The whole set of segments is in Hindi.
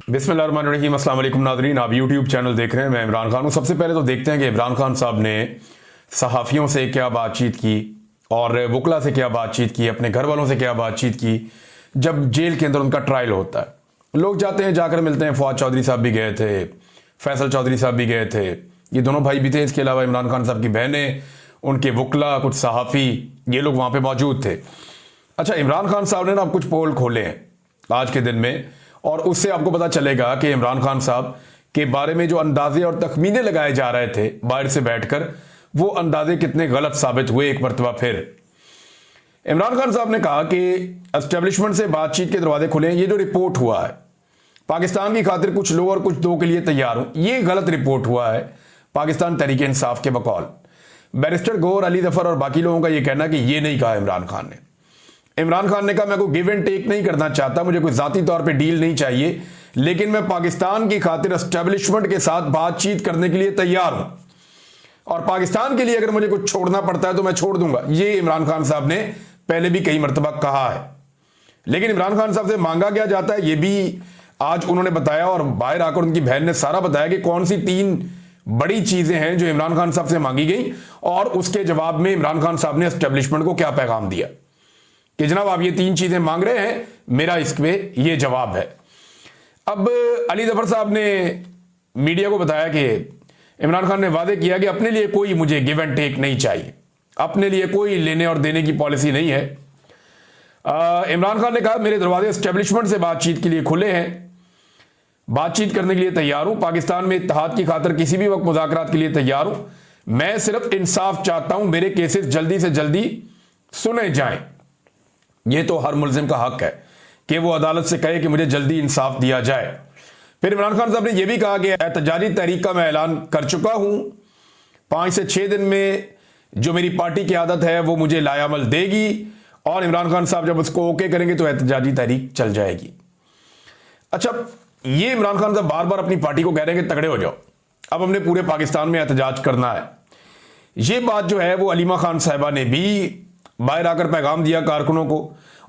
बिस्मिल्लाहिर्रहमानिर्रहीम। अस्सलाम वालेकुम नाज़रीन, आप यूट्यूब चैनल देख रहे हैं। मैं इमरान खान हूँ। सबसे पहले तो देखते हैं कि इमरान खान साहब ने सहाफ़ियों से क्या बातचीत की और वकला से क्या बातचीत की, अपने घर वालों से क्या बातचीत की जब जेल के अंदर उनका ट्रायल होता है। लोग जाते हैं, जाकर मिलते हैं। फवाद चौधरी साहब भी गए थे, फैसल चौधरी साहब भी गए थे, ये दोनों भाई भी थे। इसके अलावा इमरान खान साहब की बहनें, उनके वकला, कुछ सहाफ़ी, ये लोग वहाँ पर मौजूद थे। अच्छा, इमरान खान साहब ने ना कुछ पोल खोले हैं आज के दिन में, और उससे आपको पता चलेगा कि इमरान खान साहब के बारे में जो अंदाजे और तखमीने लगाए जा रहे थे बाहर से बैठकर, वो अंदाजे कितने गलत साबित हुए एक मरतबा फिर। इमरान खान साहब ने कहा कि एस्टेब्लिशमेंट से बातचीत के दरवाजे खुले हैं। ये जो रिपोर्ट हुआ है, पाकिस्तान की खातिर कुछ लो और कुछ दो के लिए तैयार हूं, ये गलत रिपोर्ट हुआ है पाकिस्तान तहरीक इंसाफ के बकौल बैरिस्टर गौहर, अली जफर और बाकी लोगों का ये कहना कि ये नहीं कहा इमरान खान ने। इमरान खान ने कहा, मैं कोई गिव एंड टेक नहीं करना चाहता, मुझे कोई जाती तौर पे डील नहीं चाहिए, लेकिन मैं पाकिस्तान की खातिर एस्टेब्लिशमेंट के साथ बातचीत करने के लिए तैयार हूं, और पाकिस्तान के लिए अगर मुझे कुछ छोड़ना पड़ता है तो मैं छोड़ दूंगा। ये इमरान खान साहब ने पहले भी कई मरतबा कहा है। लेकिन इमरान खान साहब से मांगा क्या जाता है, ये भी आज उन्होंने बताया, और बाहर आकर उनकी बहन ने सारा बताया कि कौन सी 3 बड़ी चीजें हैं जो इमरान खान साहब से मांगी गई, और उसके जवाब में इमरान खान साहब ने एस्टेब्लिशमेंट को क्या पैगाम दिया कि जनाब आप ये 3 चीजें मांग रहे हैं, मेरा इस पे ये जवाब है। अब अली जफर साहब ने मीडिया को बताया कि इमरान खान ने वादे किया कि अपने लिए कोई मुझे गिव एंड टेक नहीं चाहिए, अपने लिए कोई लेने और देने की पॉलिसी नहीं है। इमरान खान ने कहा, मेरे दरवाजे एस्टेब्लिशमेंट से बातचीत के लिए खुले हैं, बातचीत करने के लिए तैयार हूं, पाकिस्तान में इत्तेहाद की खातिर किसी भी वक्त मुज़ाकरात के लिए तैयार हूं, मैं सिर्फ इंसाफ चाहता हूं, मेरे केसेस जल्दी से जल्दी सुने जाएं। यह तो हर मुल्जिम का हक है कि वो अदालत से कहे कि मुझे जल्दी इंसाफ दिया जाए। फिर इमरान खान साहब ने यह भी कहा कि एहतजाजी तहरीक का मैं ऐलान कर चुका हूं, 5 से 6 दिन में जो मेरी पार्टी की आदत है वो मुझे लायामल देगी, और इमरान खान साहब जब उसको ओके करेंगे तो एहतजाजी तहरीक चल जाएगी। अच्छा, ये इमरान खान साहब बार बार अपनी पार्टी को कह रहे हैं कि तगड़े हो जाओ, अब हमने पूरे पाकिस्तान में एहतजाज करना है। ये बात जो है वो अलीमा खान साहिबा ने भी बाहर आकर पैगाम दिया कारकुनों को,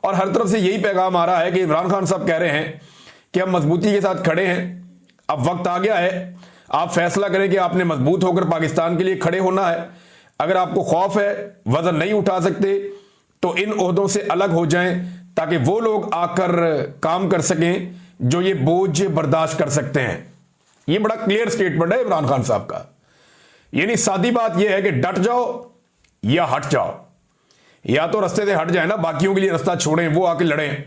और हर तरफ से यही पैगाम आ रहा है कि इमरान खान साहब कह रहे हैं कि हम मजबूती के साथ खड़े हैं, अब वक्त आ गया है, आप फैसला करें कि आपने मजबूत होकर पाकिस्तान के लिए खड़े होना है। अगर आपको खौफ है, वजन नहीं उठा सकते, तो इन ओहदों से अलग हो जाएं, ताकि वो लोग आकर काम कर सकें जो ये बोझ बर्दाश्त कर सकते हैं। ये बड़ा क्लियर स्टेटमेंट है इमरान खान साहब का। यानी सादी बात यह है कि डट जाओ या हट जाओ, या तो रास्ते से हट जाए ना, बाकियों के लिए रास्ता छोड़ें, वो आके लड़ें,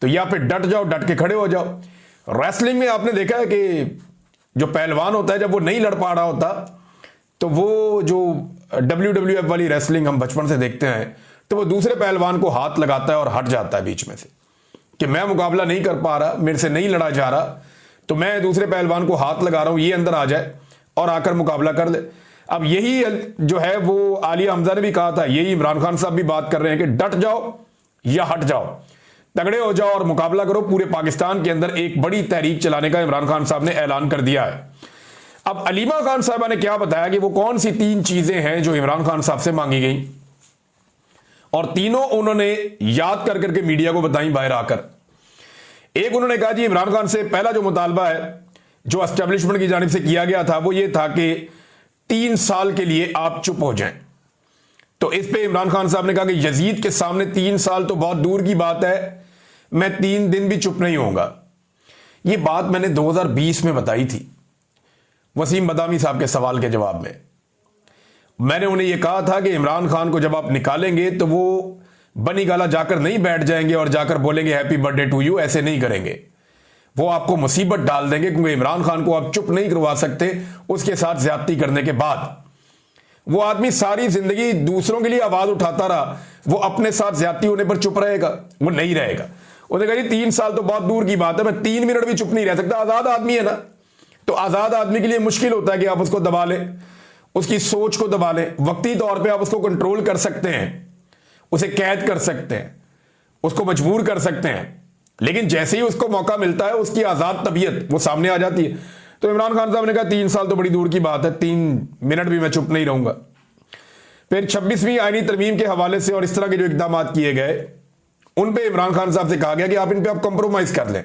तो या फिर डट जाओ, डट के खड़े हो जाओ। रेसलिंग में आपने देखा है कि जो पहलवान होता है, जब वो नहीं लड़ पा रहा होता, तो वो जो WWF वाली रेसलिंग हम बचपन से देखते हैं, तो वो दूसरे पहलवान को हाथ लगाता है और हट जाता है बीच में से कि मैं मुकाबला नहीं कर पा रहा, मेरे से नहीं लड़ा जा रहा, तो मैं दूसरे पहलवान को हाथ लगा रहा हूं, ये अंदर आ जाए और आकर मुकाबला कर ले। अब यही जो है वो आलिया हमजा ने भी कहा था, यही इमरान खान साहब भी बात कर रहे हैं कि डट जाओ या हट जाओ, तगड़े हो जाओ और मुकाबला करो। पूरे पाकिस्तान के अंदर एक बड़ी तहरीक चलाने का इमरान खान साहब ने ऐलान कर दिया है। अब अलीमा खान साहबा ने क्या बताया कि वो कौन सी 3 चीजें हैं जो इमरान खान साहब से मांगी गई, और तीनों उन्होंने याद कर करके मीडिया को बताई बाहर आकर। एक उन्होंने कहा, जी इमरान खान से पहला जो मुतालबा है जो एस्टेब्लिशमेंट की जानिब से किया गया था, वो ये था कि 3 साल के लिए आप चुप हो जाएं। तो इस पे इमरान खान साहब ने कहा कि यजीद के सामने 3 साल तो बहुत दूर की बात है, मैं 3 दिन भी चुप नहीं होऊंगा। ये बात मैंने 2020 में बताई थी वसीम बदामी साहब के सवाल के जवाब में। मैंने उन्हें यह कहा था कि इमरान खान को जब आप निकालेंगे तो वो बनी गाला जाकर नहीं बैठ जाएंगे और जाकर बोलेंगे हैप्पी बर्थडे टू यू, ऐसे नहीं करेंगे, वो आपको मुसीबत डाल देंगे, क्योंकि इमरान खान को आप चुप नहीं करवा सकते उसके साथ ज्यादती करने के बाद। वो आदमी सारी जिंदगी दूसरों के लिए आवाज उठाता रहा, वो अपने साथ ज्यादती होने पर चुप रहेगा? वो नहीं रहेगा। उसने कहा 3 साल तो बहुत दूर की बात है, मैं 3 मिनट भी चुप नहीं रह सकता। आजाद आदमी है ना, तो आजाद आदमी के लिए मुश्किल होता है कि आप उसको दबा लें, उसकी सोच को दबा लें। वक्ती तौर पर आप उसको कंट्रोल कर सकते हैं, उसे कैद कर सकते हैं, उसको मजबूर कर सकते हैं, लेकिन जैसे ही उसको मौका मिलता है उसकी आजाद तबीयत वो सामने आ जाती है। तो इमरान खान साहब ने कहा 3 साल तो बड़ी दूर की बात है, 3 मिनट भी मैं चुप नहीं रहूंगा। फिर 26वीं आईनी तरमीम के हवाले से और इस तरह के जो इकदाम किए गए, उन पे इमरान खान साहब से कहा गया कि आप इन पे आप कंप्रोमाइज कर लें,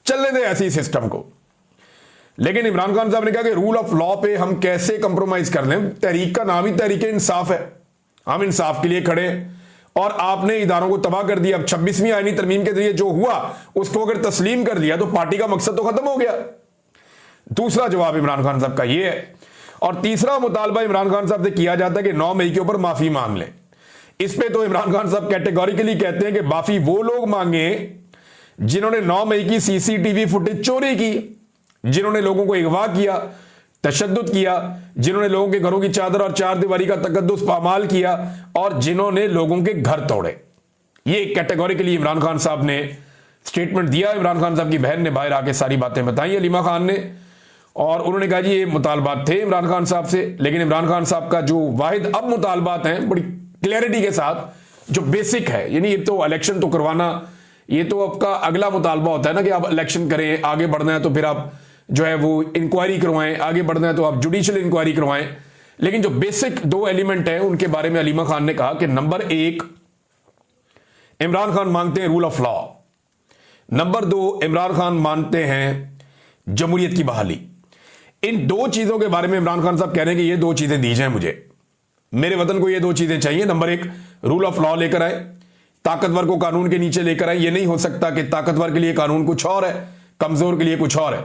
चलने दें ऐसी सिस्टम को। लेकिन इमरान खान साहब ने कहा कि रूल ऑफ लॉ पे हम कैसे कंप्रोमाइज कर लें, तहरीक का नाम ही तहरीक इंसाफ है, हम इंसाफ के लिए खड़े हैं, और आपने इदारों को तबाह कर दिया। अब 26वीं आईनी तरमीम के जरिए जो हुआ उसको अगर तस्लीम कर लिया तो पार्टी का मकसद तो खत्म हो गया। दूसरा जवाब इमरान खान साहब का यह है। और तीसरा मुतालबा इमरान खान साहब से किया जाता है कि 9 मई के ऊपर माफी मांग लें। इस पे तो इमरान खान साहब कैटेगोरिकली कहते हैं कि माफी वो लोग मांगे जिन्होंने 9 मई की सीसीटीवी फुटेज चोरी की, जिन्होंने लोगों को अगवा किया, तशद्दुद किया, जिन्होंने लोगों के घरों की चादर और चार दीवारी का तकद्दुस पामाल किया, और जिन्होंने लोगों के घर तोड़े। ये कैटेगोरिकली इमरान खान साहब ने स्टेटमेंट दिया। इमरान खान साहब की बहन ने बाहर आके सारी बातें बताई, अलीमा खान ने, और उन्होंने कहा जी ये मुतालबात थे इमरान खान साहब से। लेकिन इमरान खान साहब का जो वाहिद अब मुतालबात हैं बड़ी क्लैरिटी के साथ, जो बेसिक है, यानी ये तो इलेक्शन तो करवाना, ये तो आपका अगला मुतालबा होता है ना कि आप इलेक्शन करें, आगे बढ़ना है तो फिर आप जो है वो इंक्वायरी करवाएं, आगे बढ़ना है तो आप जुडिशियल इंक्वायरी करवाएं। लेकिन जो बेसिक 2 एलिमेंट हैं उनके बारे में अलीमा खान ने कहा कि नंबर 1, इमरान खान मांगते हैं rule of law. Number 2, Imran Khan मानते हैं जमहूरियत की बहाली। इन 2 चीजों के बारे में इमरान खान साहब कह रहे हैं कि ये 2 चीजें दी जाएं मुझे, मेरे वतन को ये 2 चीजें चाहिए। नंबर 1, रूल ऑफ लॉ लेकर आए, ताकतवर को कानून के नीचे लेकर आए। ये नहीं हो सकता कि ताकतवर के लिए कानून कुछ और है, कमजोर के लिए कुछ और है।